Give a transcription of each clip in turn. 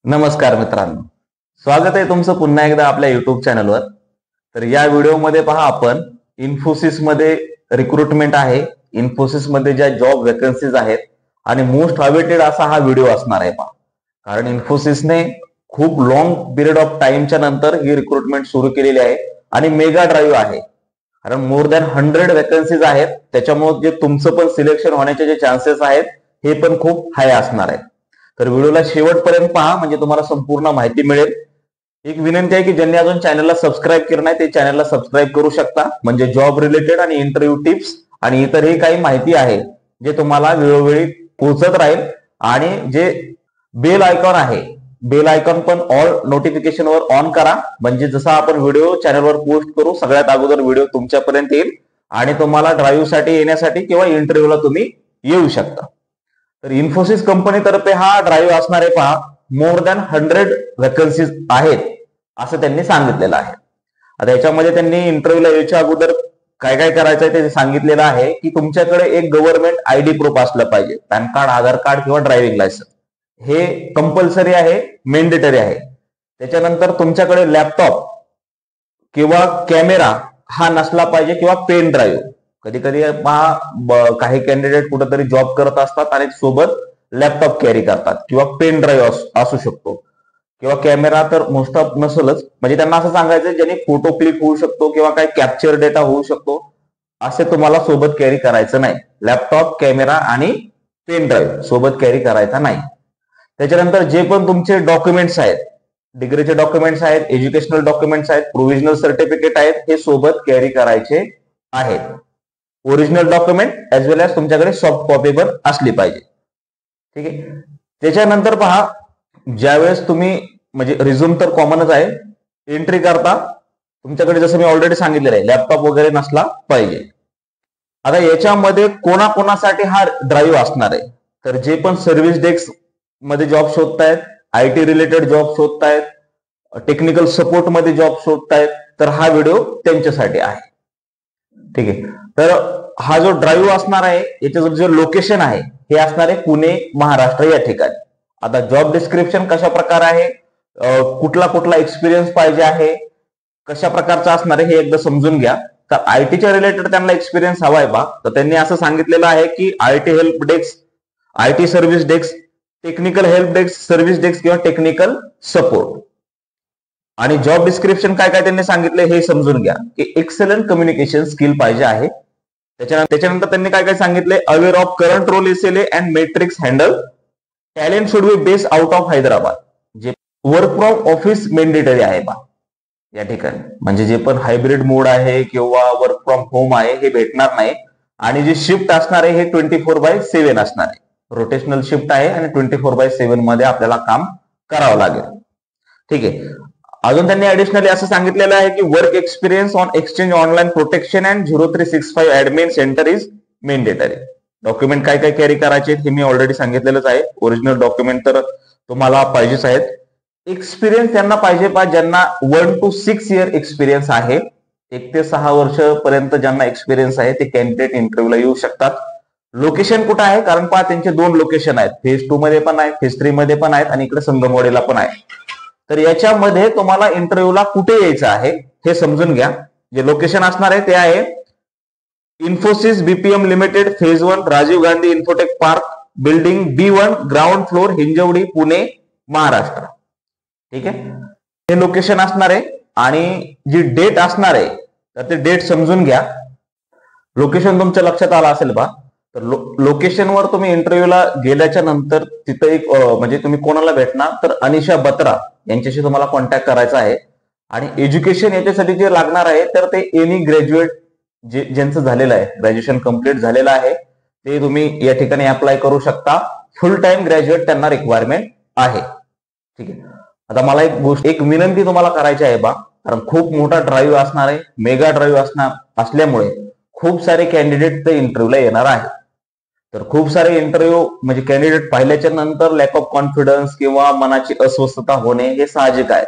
नमस्कार मित्रांनो, स्वागत आहे तुमचं पुन्हा एकदा आपल्या युट्यूब चॅनलवर. तर या व्हिडिओमध्ये पहा आपण इन्फोसिसमध्ये रिक्रुटमेंट आहे, इन्फोसिसमध्ये ज्या जॉब वेकन्सीज आहेत आणि मोस्ट अवेटेड असा हा व्हिडिओ असणार आहे पहा. कारण इन्फोसिसने खूप लॉंग पिरियड ऑफ टाइमच्या नंतर ही रिक्रुटमेंट सुरू केलेली आहे आणि मेगा ड्राईव्ह आहे. कारण मोर दॅन 100 वेकन्सीज आहेत, त्याच्यामुळे जे तुमचं पण सिलेक्शन होण्याचे जे चान्सेस आहेत हे पण खूप हाय असणार आहे. तर व्हिडिओला शेवटपर्यंत पहा म्हणजे तुम्हाला संपूर्ण माहिती मिळेल. एक विनंती आहे की ज्यांनी अजून चॅनलला सबस्क्राईब केलं नाही ते चॅनलला सबस्क्राईब करू शकता, म्हणजे जॉब रिलेटेड आणि इंटरव्ह्यू टिप्स आणि इतरही काही माहिती आहे जे तुम्हाला वेळोवेळी पोहोचत राहील. आणि जे बेल आयकॉन आहे, बेल आयकॉन पण ऑल नोटिफिकेशनवर ऑन करा, म्हणजे जसा आपण व्हिडिओ चॅनलवर पोस्ट करू सगळ्यात अगोदर व्हिडिओ तुमच्यापर्यंत येईल आणि तुम्हाला ड्राईव्ह साठी येण्यासाठी किंवा इंटरव्ह्यूला तुम्ही येऊ शकता. तर इन्फोसिस कंपनीतर्फे हा ड्राईव्ह असणारे पहा मोर दॅन 100 वेकन्सीज आहेत असं त्यांनी सांगितलेलं आहे. आता याच्यामध्ये त्यांनी इंटरव्ह्यूला यायच्या अगोदर काय काय करायचं आहे ते सांगितलेलं आहे की तुमच्याकडे एक गव्हर्नमेंट आयडी प्रूफ असलं पाहिजे, पॅन कार्ड, आधार कार्ड किंवा ड्रायव्हिंग लायसन्स हे कंपल्सरी आहे, मेंडेटरी आहे. त्याच्यानंतर तुमच्याकडे लॅपटॉप किंवा कॅमेरा हा नसला पाहिजे किंवा पेन ड्राईव्ह. कधी कधी पहा काही कॅन्डिडेट कुठेतरी जॉब करत असतात आणि सोबत लॅपटॉप कॅरी करतात किंवा पेन ड्राईव्ह असू शकतो किंवा कॅमेरा तर मोस्ट ऑफ नसेलच, म्हणजे त्यांना असं सांगायचं ज्याने फोटो क्लिक होऊ शकतो किंवा काही कॅप्चर डेटा होऊ शकतो असे तुम्हाला सोबत कॅरी करायचं नाही. लॅपटॉप, कॅमेरा आणि पेन ड्राईव्ह सोबत कॅरी करायचा नाही. त्याच्यानंतर जे पण तुमचे डॉक्युमेंट्स आहेत, डिग्रीचे डॉक्युमेंट्स आहेत, एज्युकेशनल डॉक्युमेंट्स आहेत, प्रोव्हिजनल सर्टिफिकेट आहेत, हे सोबत कॅरी करायचे आहेत. ओरिजिनल डॉक्युमेंट एज वेल एज तुमच्याकडे सॉफ्ट कॉपी पण असली पाहिजे. ठीक आहे. त्याच्यानंतर पहा ज्यावेळेस तुम्ही म्हणजे रिझ्यूम तर कॉमनच आहे, एंट्री करता तुमच्याकडे जसं मी ऑलरेडी सांगितलेलं आहे लॅपटॉप वगैरे नसला पाहिजे. आता याच्यामध्ये कोणाकोणासाठी हा ड्राईव्ह असणार आहे, तर जे पण सर्व्हिस डेस्क मध्ये जॉब शोधतायत, आयटी रिलेटेड जॉब शोधतायत, टेक्निकल सपोर्ट मध्ये जॉब शोधतायत, तर हा व्हिडिओ त्यांच्यासाठी आहे. ठीक आहे. तर हा जो ड्राईव्ह असणार आहे याचं जे लोकेशन आहे हे असणार आहे पुणे, महाराष्ट्र या ठिकाणी. आता जॉब डिस्क्रिप्शन कशा प्रकार आहे, कुठला कुठला एक्सपिरियन्स पाहिजे आहे, कशा प्रकारचा असणार आहे हे एकदा समजून घ्या. तर आयटीच्या रिलेटेड त्यांना एक्सपिरियन्स हवाय बा, तर त्यांनी असं सांगितलेलं आहे की IT help desk, IT service desk, technical help desk, service desk किंवा टेक्निकल सपोर्ट. आणि जॉब डिस्क्रिप्शन काय काय त्यांनी सांगितले हे समजून घ्या की एक्सलंट कम्युनिकेशन स्किल पाहिजे आहे. त्याच्यानंतर त्यांनी काय काय सांगितले, aware of current role SLA and metrics handle, talent should be based out of Hyderabad. जे वर्क फ्रॉम ऑफिस मेंडेटरी आहे बा या ठिकाणी, म्हणजे जे पण हायब्रिड मोड आहे किंवा वर्क फ्रॉम होम आहे हे भेटणार नाही. आणि जी शिफ्ट असणार आहे हे 24/7 असणार आहे, रोटेशनल शिफ्ट आहे आणि 24/7 मध्ये आपल्याला काम करावं लागेल. ठीक आहे. अजून त्यांनी ऍडिशनली असं सांगितलेलं आहे की work experience on exchange online protection and 0365 admin centre is mandatory. Document काय काय कॅरी करायचे हे मी ऑलरेडी सांगितलेलंच आहे. ओरिजिनल डॉक्युमेंट तर तुम्हाला पाहिजेच आहेत. एक्सपिरियन्स त्यांना पाहिजे ज्यांना 1 to 6 इयर एक्सपिरियन्स आहे. 1 ते 6 वर्ष पर्यंत ज्यांना एक्सपिरियन्स आहे ते कॅन्डिडेट इंटरव्ह्यूला येऊ शकतात. लोकेशन कुठं आहे, कारण पहा त्यांचे 2 लोकेशन आहेत, फेज 2 मध्ये पण आहे, फेज 3 मध्ये पण आहेत आणि इकडे संगमवाडीला पण आहे. तर याच्यामध्ये तुम्हाला इंटरव्ह्यूला कुठे यायचं आहे हे समजून घ्या. जे लोकेशन असणार आहे ते आहे Infosys BPM limited phase 1 Rajiv Gandhi Infotech Park, building B1, ground floor, Hinjawadi, Pune, Maharashtra. ठीक आहे. हे लोकेशन असणार आहे. आणि जी डेट असणार आहे तर ते डेट समजून घ्या. लोकेशन तुमच्या लक्षात आलं असेल बा. तर लोकेशनवर तुम्ही इंटरव्ह्यूला गेल्याच्या नंतर तिथं एक म्हणजे तुम्ही कोणाला भेटणार तर अनिशा बत्रा यांच्याशी तुम्हाला कॉन्टॅक्ट करायचा आहे. आणि एज्युकेशन याच्यासाठी जे लागणार आहे तर ते एनी ग्रॅज्युएट ज्यांचं झालेलं आहे, ग्रॅज्युएशन कम्प्लीट झालेलं आहे ते तुम्ही या ठिकाणी अप्लाय करू शकता. फुल टाइम ग्रॅज्युएट त्यांना रिक्वायरमेंट आहे. ठीक आहे. आता मला एक विनंती तुम्हाला करायची आहे बा, कारण खूप मोठा ड्राईव्ह असणार आहे, मेगा ड्राईव्ह असल्यामुळे खूप सारे कॅन्डिडेट ते इंटरव्ह्यूला येणार आहे. तर खूप सारे इंटरव्ह्यू म्हणजे कॅन्डिडेट पाहिल्याच्या नंतर लॅक ऑफ कॉन्फिडन्स किंवा मनाची अस्वस्थता होणे हे साहजिक आहे.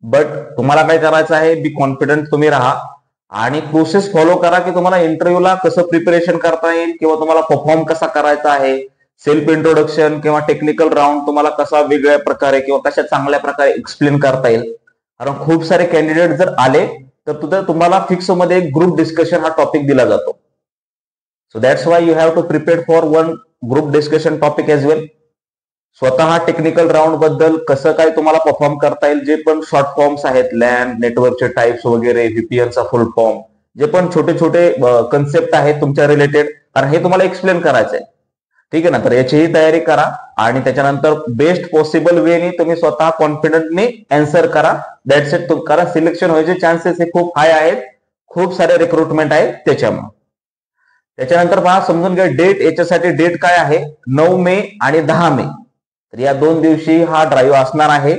बट तुम्हाला काय करायचं आहे, बी कॉन्फिडंट तुम्ही राहा आणि प्रोसेस फॉलो करा की तुम्हाला इंटरव्ह्यूला कसं प्रिपरेशन करता येईल किंवा तुम्हाला परफॉर्म कसा करायचा आहे सेल्फ इंट्रोडक्शन किंवा टेक्निकल राऊंड तुम्हाला कसा वेगळ्या प्रकारे किंवा कशा चांगल्या प्रकारे एक्सप्लेन करता येईल. कारण खूप सारे कॅन्डिडेट जर आले तर तुम्हाला फिक्स मध्ये एक ग्रुप डिस्कशन हा टॉपिक दिला जातो. So that's why you have to prepare for one group discussion topic as well. स्वतः टेक्निकल राऊंड बद्दल कसं काय तुम्हाला परफॉर्म करता येईल, जे पण शॉर्ट फॉर्म्स आहेत, लॅन नेटवर्कचे टाइप्स वगैरे, व्हीपीएनचा फुल फॉर्म, जे पण छोटे छोटे कन्सेप्ट आहेत तुमच्या रिलेटेड, कारण हे तुम्हाला एक्सप्लेन करायचं आहे. ठीक आहे ना. तर याचीही तयारी करा आणि त्याच्यानंतर बेस्ट पॉसिबल वेनी तुम्ही स्वतः कॉन्फिडंटली अँसर करा. That's it. कारण सिलेक्शन व्हायचे चान्सेस हे खूप हाय आहेत, खूप सारे रिक्रुटमेंट आहेत त्याच्यामुळे. त्याच्यानंतर पहा, समजून घ्या डेट. याच्यासाठी डेट काय आहे, 9 मे आणि 10 मे. तर या 2 दिवशी हा ड्राईव्ह असणार आहे.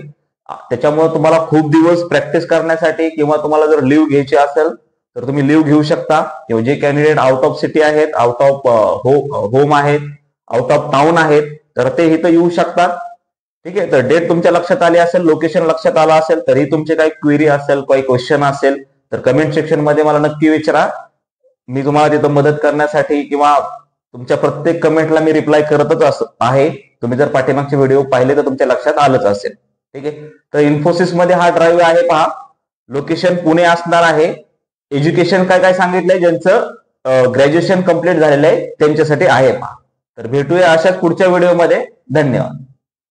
त्याच्यामुळे तुम्हाला खूप दिवस प्रॅक्टिस करण्यासाठी किंवा तुम्हाला जर लिव्ह घ्यायची असेल तर तुम्ही लिव्ह घेऊ शकता. किंवा जे कॅन्डिडेट आउट ऑफ सिटी आहेत, आउट ऑफ होम आहेत, आउट ऑफ टाउन आहेत, तर ते इथं येऊ शकतात. ठीक आहे. तर डेट तुमच्या लक्षात आली असेल, लोकेशन लक्षात आलं असेल, तरी तुमचे काही क्वेरी असेल, काही क्वेश्चन असेल तर कमेंट सेक्शन मध्ये मला नक्की विचारा. मी तुम्हाला तिथं मदत करण्यासाठी किंवा तुमच्या प्रत्येक कमेंटला मी रिप्लाय करतच आहे. तुम्ही जर पाठीमागचे व्हिडिओ पाहिले तर तुमच्या लक्षात आलंच असेल. ठीक आहे. तर इन्फोसिस मध्ये हा ड्राईव्ह आहे पहा. लोकेशन पुणे असणार आहे. एज्युकेशन काय काय सांगितलंय, ज्यांचं ग्रॅज्युएशन कंप्लीट झालेलं आहे त्यांच्यासाठी आहे पहा. तर भेटूया अशाच पुढच्या व्हिडिओमध्ये. धन्यवाद.